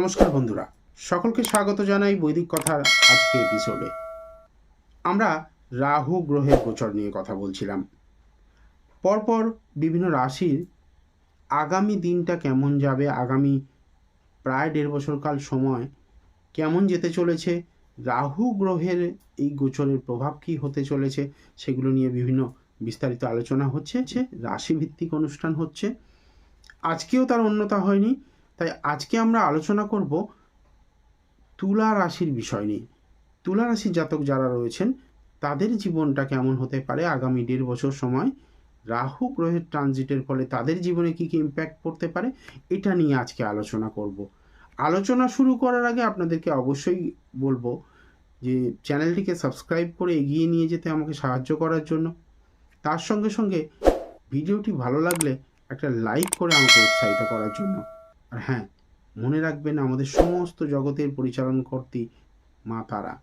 নমস্কার বন্ধুরা, সকলকে স্বাগত জানাই বৈদিক কথার আজকে এপিসোডে। আমরা রাহু গ্রহের গোচর নিয়ে কথা বলছিলাম। পরপর বিভিন্ন রাশির আগামী দিনটা কেমন যাবে, আগামী প্রায় 1.5 বছর কাল সময় কেমন যেতে চলেছে, রাহু গ্রহের এই গোচরের প্রভাব কী হতে চলেছে, সেগুলো নিয়ে বিভিন্ন বিস্তারিত আলোচনা হচ্ছে। রাশিভিত্তিক অনুষ্ঠান হচ্ছে, আজকেও তার অন্যতা হয়নি। তাই আজকে আমরা আলোচনা করব তুলা রাশির বিষয় নিয়ে। তুলা রাশির জাতক যারা রয়েছেন তাদের জীবনটা কেমন হতে পারে আগামী 1.5 বছর সময়, রাহু গ্রহের ট্রানজিটের ফলে তাদের জীবনে কী কী ইম্প্যাক্ট পড়তে পারে, এটা নিয়ে আজকে আলোচনা করব। আলোচনা শুরু করার আগে আপনাদেরকে অবশ্যই বলবো যে চ্যানেলটিকে সাবস্ক্রাইব করে এগিয়ে নিয়ে যেতে আমাকে সাহায্য করার জন্য। তার সঙ্গে সঙ্গে ভিডিওটি ভালো লাগলে একটা লাইক করে আমাকে উৎসাহিত করার জন্য। আর হ্যাঁ, মনে রাখবেন আমাদের সমস্ত জগতের পরিচালনকর্ত্রী মা তারা।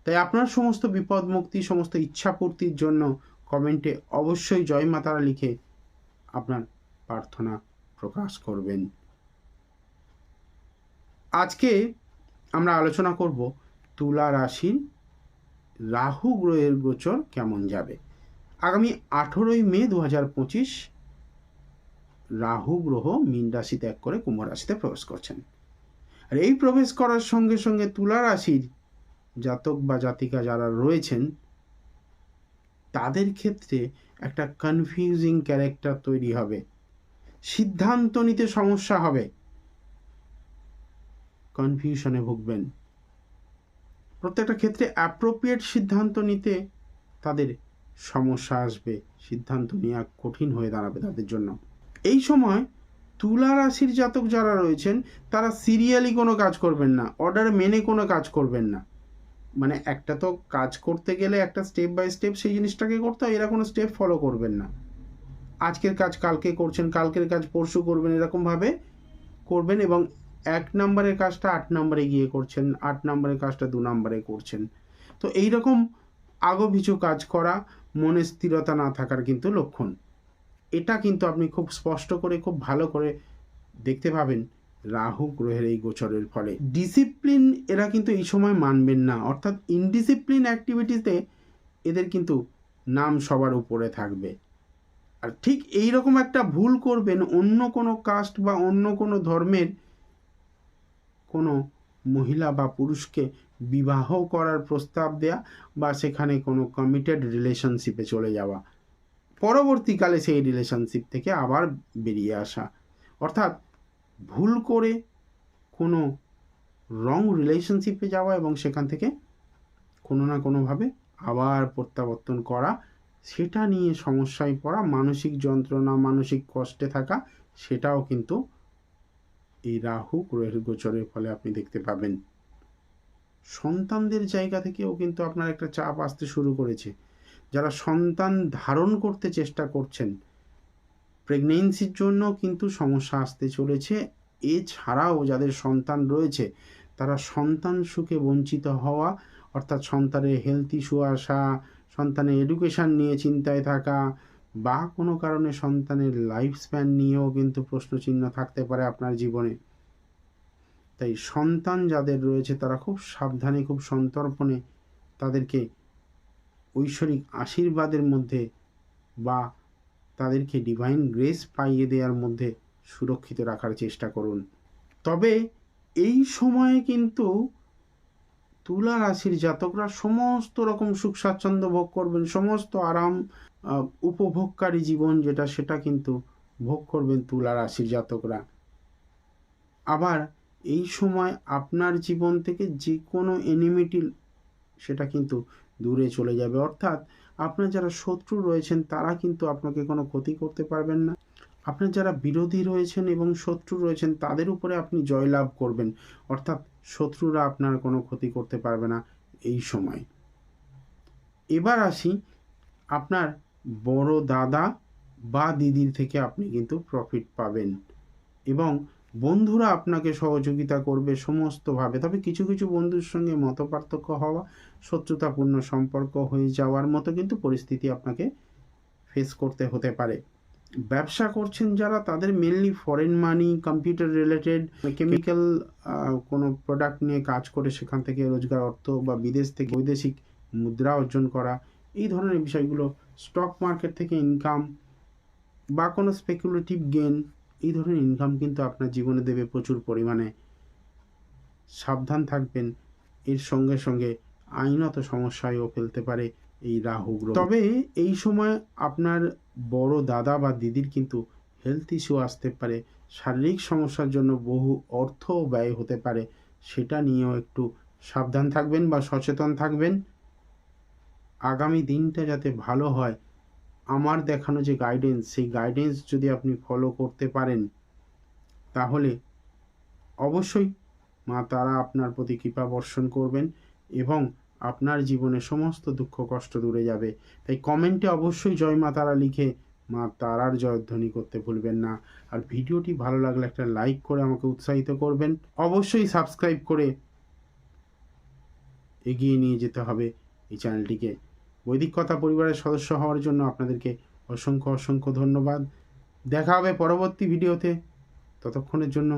তাই আপনার সমস্ত বিপদ মুক্তি, সমস্ত ইচ্ছা পূর্তির জন্য কমেন্টে অবশ্যই জয় মা তারা লিখে আপনার প্রার্থনা প্রকাশ করবেন। আজকে আমরা আলোচনা করব তুলা রাশির রাহু গ্রহের গোচর কেমন যাবে। আগামী 18ই মে 2025 রাহু গ্রহ মীন রাশি ত্যাগ করে কুম্ভ রাশিতে প্রবেশ করছেন। আর এই প্রবেশ করার সঙ্গে সঙ্গে তুলা রাশির জাতক বা জাতিকা যারা রয়েছেন তাদের ক্ষেত্রে একটা কনফিউজিং ক্যারেক্টার তৈরি হবে, সিদ্ধান্ত নিতে সমস্যা হবে, কনফিউশনে ভুগবেন। প্রত্যেকটা ক্ষেত্রে অ্যাপ্রোপ্রিয়েট সিদ্ধান্ত নিতে তাদের সমস্যা আসবে, সিদ্ধান্ত নেওয়া কঠিন হয়ে দাঁড়াবে তাদের জন্য। এই সময় তুলা রাশির জাতক যারা রয়েছেন তারা সিরিয়ালি কোনো কাজ করবেন না, অর্ডার মেনে কোনো কাজ করবেন না। মানে একটা তো কাজ করতে গেলে একটা স্টেপ বাই স্টেপ সেই জিনিসটাকে করতে হয়, এরা কোনো স্টেপ ফলো করবেন না। আজকের কাজ কালকে করছেন, কালকের কাজ পরশু করবেন, এরকমভাবে করবেন এবং 1 নম্বরের কাজটা 8 নম্বরে গিয়ে করছেন, 8 নম্বরের কাজটা 2 নম্বরে করছেন। তো এইরকম আগোপিছু কাজ করা মনে স্থিরতা না থাকার কিন্তু লক্ষণ। এটা কিন্তু আপনি খুব স্পষ্ট করে, খুব ভালো করে দেখতে পাবেন রাহু গ্রহের এই গোচরের ফলে। ডিসিপ্লিন এরা কিন্তু এই সময় মানবেন না, অর্থাৎ ইনডিসিপ্লিন অ্যাক্টিভিটিতে এদের কিন্তু নাম সবার উপরে থাকবে। আর ঠিক এই রকম একটা ভুল করবেন অন্য কোনো কাস্ট বা অন্য কোনো ধর্মের কোনো মহিলা বা পুরুষকে বিবাহ করার প্রস্তাব দেয়া বা সেখানে কোনো কমিটেড রিলেশনশিপে চলে যাওয়া, পরবর্তীকালে সেই রিলেশনশিপ থেকে আবার বেরিয়ে আসা, অর্থাৎ ভুল করে কোনো রং রিলেশনশিপে যাওয়া এবং সেখান থেকে কোনো না কোনোভাবে আবার প্রত্যাবর্তন করা, সেটা নিয়ে সমস্যায় পড়া, মানসিক যন্ত্রণা, মানসিক কষ্টে থাকা, সেটাও কিন্তু এই রাহু গ্রহের গোচরের ফলে আপনি দেখতে পাবেন। সন্তানদের জায়গা থেকেও কিন্তু আপনার একটা চাপ আসতে শুরু করেছে। যারা সন্তান ধারণ করতে চেষ্টা করছেন, প্রেগনেন্সির জন্য কিন্তু সমস্যা আসতে চলেছে। এছাড়াও যাদের সন্তান রয়েছে তারা সন্তান সুখে বঞ্চিত হওয়া, অর্থাৎ সন্তানের হেলথ ইস্যু আসা, সন্তানের এডুকেশান নিয়ে চিন্তায় থাকা বা কোনো কারণে সন্তানের লাইফ স্প্যান নিয়েও কিন্তু প্রশ্নচিহ্ন থাকতে পারে আপনার জীবনে। তাই সন্তান যাদের রয়েছে তারা খুব সাবধানে, খুব সন্তর্পণে তাদেরকে ঐশ্বরিক আশীর্বাদের মধ্যে বা তাদেরকে ডিভাইন গ্রেস পাইয়ে দেওয়ার মধ্যে সুরক্ষিত রাখার চেষ্টা করুন। তবে এই সময়ে কিন্তু তুলা রাশির জাতকরা সমস্ত রকম সুখ স্বাচ্ছন্দ্য ভোগ করবেন, সমস্ত আরাম উপভোগকারী জীবন যেটা সেটা কিন্তু ভোগ করবেন তুলা রাশির জাতকরা। আবার এই সময় আপনার জীবন থেকে যে কোনো এনিমিটি সেটা কিন্তু দূরে চলে যাবে, অর্থাৎ আপনার যারা শত্রু রয়েছেন তারা কিন্তু আপনাকে কোনো ক্ষতি করতে পারবেন না। আপনার যারা বিরোধী রয়েছেন এবং শত্রু রয়েছেন তাদের উপরে আপনি জয়লাভ করবেন, অর্থাৎ শত্রুরা আপনার কোনো ক্ষতি করতে পারবে না এই সময়। এবার আসি আপনার বড় দাদা বা দিদির থেকে আপনি কিন্তু প্রফিট পাবেন এবং বন্ধুরা আপনাকে সহযোগিতা করবে সমস্তভাবে। তবে কিছু কিছু বন্ধুর সঙ্গে মতপার্থক্য হওয়া, শত্রুতাপূর্ণ সম্পর্ক হয়ে যাওয়ার মতো কিন্তু পরিস্থিতি আপনাকে ফেস করতে হতে পারে। ব্যবসা করছেন যারা, তাদের মেনলি ফরেন মানি, কম্পিউটার রিলেটেড, কেমিক্যাল কোনো প্রোডাক্ট নিয়ে কাজ করে সেখান থেকে রোজগার অর্থ বা বিদেশ থেকে বৈদেশিক মুদ্রা অর্জন করা, এই ধরনের বিষয়গুলো, স্টক মার্কেট থেকে ইনকাম বা কোনো স্পেকুলেটিভ গেন, এই ধরনের ইনকাম কিন্তু আপনার জীবনে দেবে প্রচুর পরিমাণে। সাবধান থাকবেন, এর সঙ্গে সঙ্গে আইনত সমস্যায়ও ফেলতে পারে এই রাহু গ্রহ। তবে এই সময় আপনার বড় দাদা বা দিদির কিন্তু হেলথ ইস্যু আসতে পারে, শারীরিক সমস্যার জন্য বহু অর্থ ব্যয় হতে পারে, সেটা নিয়েও একটু সাবধান থাকবেন বা সচেতন থাকবেন। আগামী দিনটা যাতে ভালো হয়, আমার দেখানো যে গাইডেন্স, সেই গাইডেন্স যদি আপনি ফলো করতে পারেন, তাহলে অবশ্যই মা তারা আপনার প্রতি কৃপা বর্ষণ করবেন এবং আপনার জীবনে সমস্ত দুঃখ কষ্ট দূরে যাবে। তাই কমেন্টে অবশ্যই জয় মা তারা লিখে মা তারার জয়ধ্বনি করতে ভুলবেন না। আর ভিডিওটি ভালো লাগলে একটা লাইক করে আমাকে উৎসাহিত করবেন। অবশ্যই সাবস্ক্রাইব করে এগিয়ে নিয়ে যেতে হবে এই চ্যানেলটিকে। বৈদিক কথা পরিবারের সদস্য হওয়ার জন্য আপনাদেরকে অসংখ্য অসংখ্য ধন্যবাদ। দেখা হবে পরবর্তী ভিডিওতে। ততক্ষণের জন্য